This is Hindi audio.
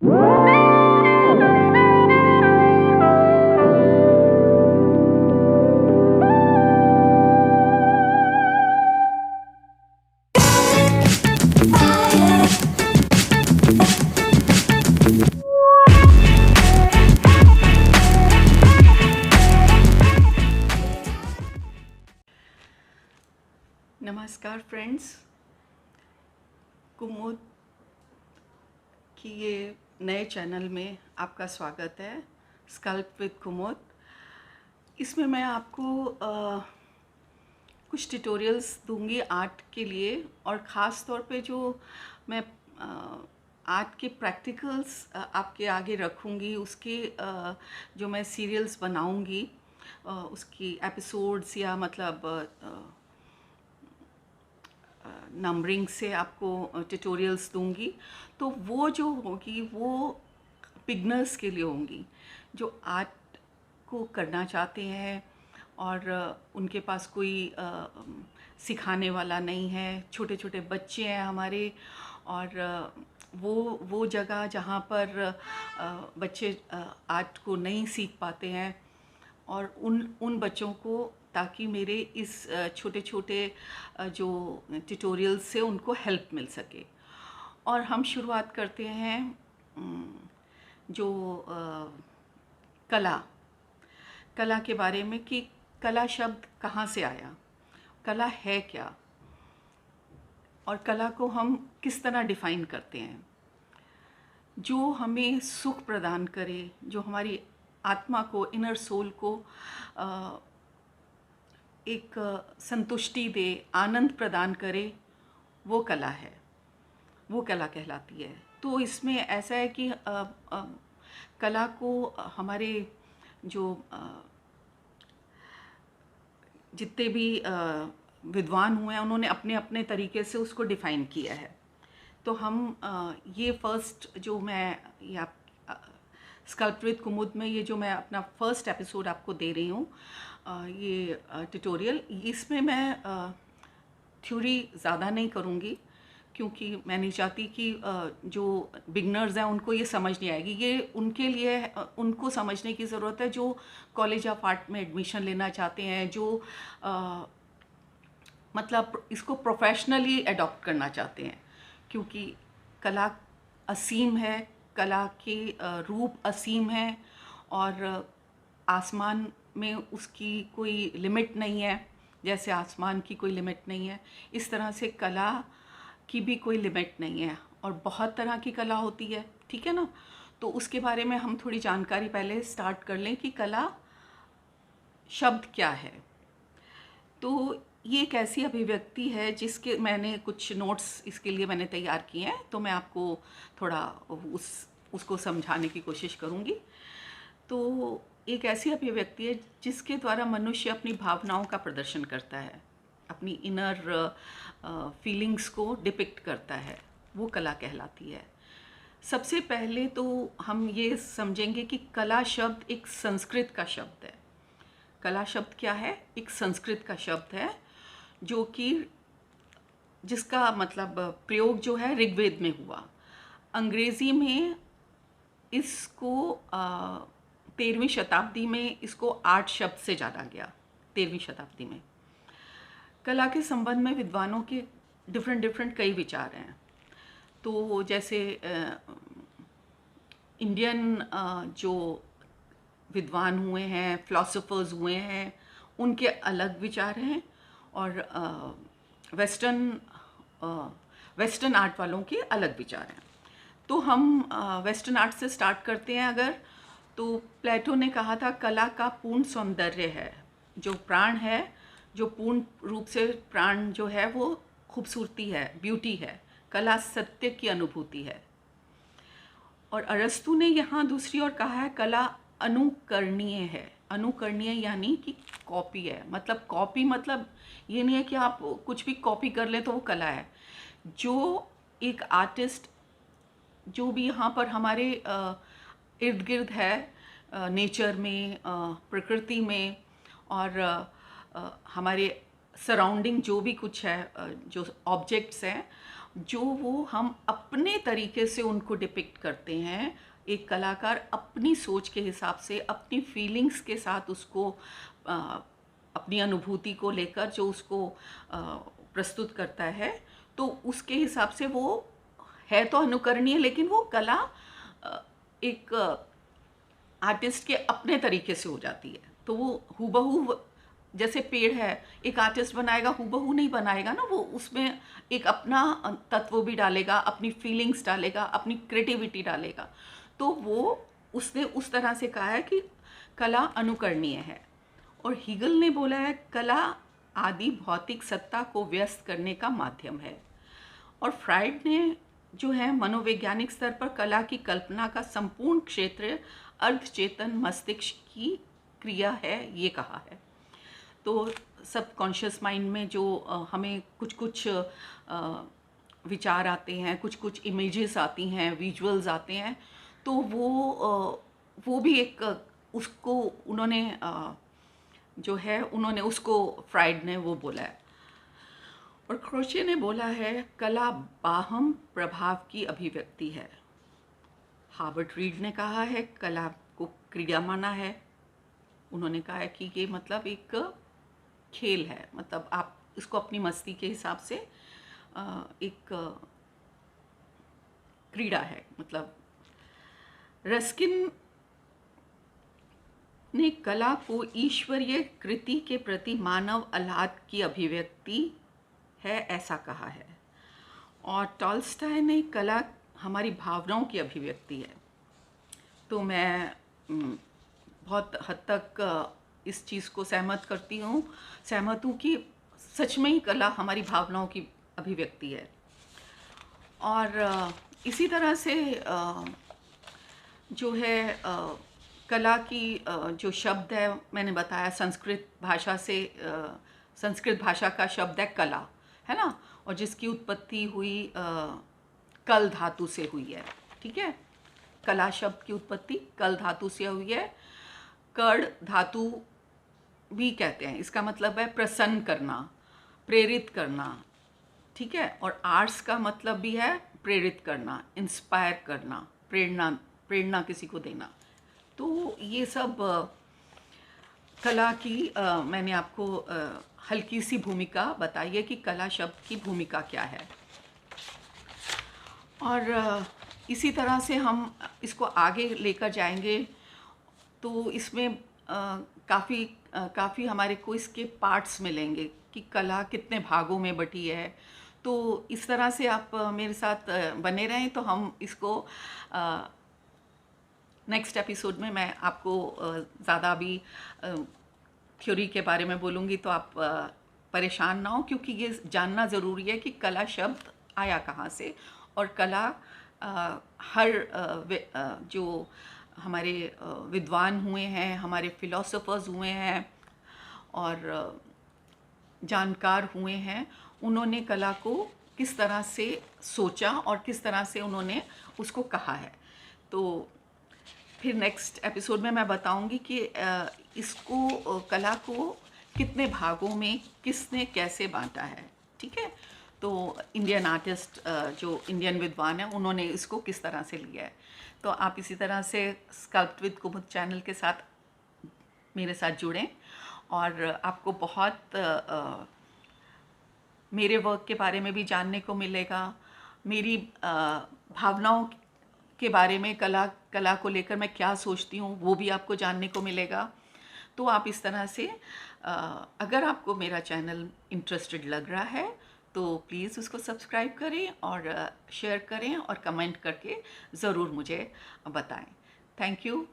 नमस्कार फ्रेंड्स, कुमुद की ये नए चैनल में आपका स्वागत है। स्कल्प विद कुमुद। इसमें मैं आपको कुछ ट्यूटोरियल्स दूंगी आर्ट के लिए, और ख़ास तौर पे जो मैं आर्ट के प्रैक्टिकल्स आपके आगे रखूंगी, उसके जो मैं सीरियल्स बनाऊंगी, उसकी एपिसोड्स या मतलब नंबरिंग से आपको ट्यूटोरियल्स दूंगी। तो वो जो होगी वो बिगनर्स के लिए होंगी, जो आर्ट को करना चाहते हैं और उनके पास कोई सिखाने वाला नहीं है। छोटे छोटे बच्चे हैं हमारे, और वो जगह जहाँ पर बच्चे आर्ट को नहीं सीख पाते हैं, और उन बच्चों को, ताकि मेरे इस छोटे छोटे जो ट्यूटोरियल्स से उनको हेल्प मिल सके। और हम शुरुआत करते हैं जो कला के बारे में, कि कला शब्द कहाँ से आया, कला है क्या, और कला को हम किस तरह डिफ़ाइन करते हैं। जो हमें सुख प्रदान करे, जो हमारी आत्मा को, इनर सोल को एक संतुष्टि दे, आनंद प्रदान करे, वो कला है, वो कला कहलाती है। तो इसमें ऐसा है कि कला को हमारे जो जितने भी विद्वान हुए हैं, उन्होंने अपने अपने तरीके से उसको डिफ़ाइन किया है। तो हम ये फर्स्ट जो मैं या स्कल्प विद कुमुद में ये जो मैं अपना फर्स्ट एपिसोड आपको दे रही हूँ, ये ट्यूटोरियल, इसमें मैं थ्योरी ज़्यादा नहीं करूँगी, क्योंकि मैं नहीं चाहती कि जो बिगनर्स हैं उनको ये समझ नहीं आएगी। ये उनके लिए उनको समझने की ज़रूरत है जो कॉलेज ऑफ आर्ट में एडमिशन लेना चाहते हैं, जो मतलब इसको प्रोफेशनली अडॉप्ट करना चाहते हैं, क्योंकि कला असीम है, कला के रूप असीम है, और आसमान में उसकी कोई लिमिट नहीं है। जैसे आसमान की कोई लिमिट नहीं है, इस तरह से कला की भी कोई लिमिट नहीं है, और बहुत तरह की कला होती है, ठीक है ना। तो उसके बारे में हम थोड़ी जानकारी पहले स्टार्ट कर लें कि कला शब्द क्या है। तो ये एक ऐसी अभिव्यक्ति है जिसके मैंने कुछ नोट्स इसके लिए मैंने तैयार किए हैं, तो मैं आपको थोड़ा उसको समझाने की कोशिश करूँगी। तो एक ऐसी अभिव्यक्ति है जिसके द्वारा मनुष्य अपनी भावनाओं का प्रदर्शन करता है, अपनी इनर फीलिंग्स को डिपिक्ट करता है, वो कला कहलाती है। सबसे पहले तो हम ये समझेंगे कि कला शब्द एक संस्कृत का शब्द है। कला शब्द क्या है? एक संस्कृत का शब्द है, जो कि जिसका मतलब प्रयोग जो है ऋग्वेद में हुआ। अंग्रेज़ी में इसको 13वीं शताब्दी में इसको आर्ट शब्द से जाना गया। 13वीं शताब्दी में कला के संबंध में विद्वानों के डिफरेंट कई विचार हैं। तो जैसे इंडियन जो विद्वान हुए हैं, फिलोसोफर्स हुए हैं, उनके अलग विचार हैं, और वेस्टर्न आर्ट वालों के अलग विचार हैं। तो हम वेस्टर्न आर्ट से स्टार्ट करते हैं अगर, तो प्लेटो ने कहा था कला का पूर्ण सौंदर्य है, जो प्राण है, जो पूर्ण रूप से प्राण जो है वो खूबसूरती है, ब्यूटी है। कला सत्य की अनुभूति है। और अरस्तु ने यहाँ दूसरी ओर कहा है कला अनुकरणीय है। अनुकरणीय यानी कि कॉपी है। मतलब कॉपी मतलब ये नहीं है कि आप कुछ भी कॉपी कर लें तो वो कला है। जो एक आर्टिस्ट जो भी यहाँ पर हमारे इर्द गिर्द है, नेचर में, प्रकृति में, और हमारे सराउंडिंग जो भी कुछ है, जो ऑब्जेक्ट्स हैं, जो वो हम अपने तरीके से उनको डिपिक्ट करते हैं। एक कलाकार अपनी सोच के हिसाब से, अपनी फीलिंग्स के साथ उसको अ, अपनी अनुभूति को लेकर जो उसको प्रस्तुत करता है, तो उसके हिसाब से वो है तो अनुकरणीय, लेकिन वो कला एक आर्टिस्ट के अपने तरीके से हो जाती है। तो वो हूबहू, जैसे पेड़ है, एक आर्टिस्ट बनाएगा हूबहू नहीं बनाएगा ना, वो उसमें एक अपना तत्व भी डालेगा, अपनी फीलिंग्स डालेगा, अपनी क्रिएटिविटी डालेगा। तो वो उसने उस तरह से कहा है कि कला अनुकरणीय है। और हीगल ने बोला है कला आदि भौतिक सत्ता को व्यस्त करने का माध्यम है। और फ्राइड ने जो है मनोवैज्ञानिक स्तर पर कला की कल्पना का संपूर्ण क्षेत्र अर्धचेतन मस्तिष्क की क्रिया है, ये कहा है। तो सबकॉन्शियस माइंड में जो हमें कुछ कुछ विचार आते हैं, कुछ कुछ इमेजेस आती हैं, विजुअल्स आते हैं, तो वो भी एक उसको उन्होंने जो है उन्होंने उसको फ्राइड ने वो बोला है। और क्रोचे ने बोला है कला बाहम प्रभाव की अभिव्यक्ति है। हार्बर्ट रीड ने कहा है कला को क्रिया माना है। उन्होंने कहा है कि ये मतलब एक खेल है, मतलब आप इसको अपनी मस्ती के हिसाब से एक क्रीड़ा है। मतलब रस्किन ने कला को ईश्वरीय कृति के प्रति मानव आह्लाद की अभिव्यक्ति है, ऐसा कहा है। और टॉल्स्टॉय ने कला हमारी भावनाओं की अभिव्यक्ति है। तो मैं बहुत हद तक इस चीज़ को सहमत हूँ कि सच में ही कला हमारी भावनाओं की अभिव्यक्ति है। और इसी तरह से जो है कला की जो शब्द है, मैंने बताया संस्कृत भाषा का शब्द है कला, है ना, और जिसकी उत्पत्ति हुई कल धातु से हुई है। ठीक है, कला शब्द की उत्पत्ति कल धातु से हुई है। कड़ धातु भी कहते हैं, इसका मतलब है प्रसन्न करना, प्रेरित करना। ठीक है, और आर्ट्स का मतलब भी है प्रेरित करना, इंस्पायर करना, प्रेरणा किसी को देना। तो ये सब कला की मैंने आपको हल्की सी भूमिका बताई है कि कला शब्द की भूमिका क्या है। और इसी तरह से हम इसको आगे लेकर जाएंगे तो इसमें काफ़ी हमारे को इसके पार्ट्स मिलेंगे कि कला कितने भागों में बटी है। तो इस तरह से आप मेरे साथ बने रहें, तो हम इसको नेक्स्ट एपिसोड में मैं आपको ज़्यादा अभी थ्योरी के बारे में बोलूँगी, तो आप परेशान ना हो, क्योंकि ये जानना ज़रूरी है कि कला शब्द आया कहाँ से। और कला जो हमारे विद्वान हुए हैं, हमारे फिलोसोफर्स हुए हैं और जानकार हुए हैं, उन्होंने कला को किस तरह से सोचा और किस तरह से उन्होंने उसको कहा है। तो फिर नेक्स्ट एपिसोड में मैं बताऊंगी कि इसको कला को कितने भागों में किसने कैसे बांटा है। ठीक है, तो इंडियन आर्टिस्ट जो इंडियन विद्वान हैं उन्होंने इसको किस तरह से लिया है। तो आप इसी तरह से स्कल्प्ट विद कुमुद चैनल के साथ मेरे साथ जुड़ें और आपको बहुत मेरे वर्क के बारे में भी जानने को मिलेगा, मेरी भावनाओं के बारे में, कला को लेकर मैं क्या सोचती हूँ वो भी आपको जानने को मिलेगा। तो आप इस तरह से अगर आपको मेरा चैनल इंटरेस्टेड लग रहा है तो प्लीज़ उसको सब्सक्राइब करें और शेयर करें और कमेंट करके ज़रूर मुझे बताएं। Thank you.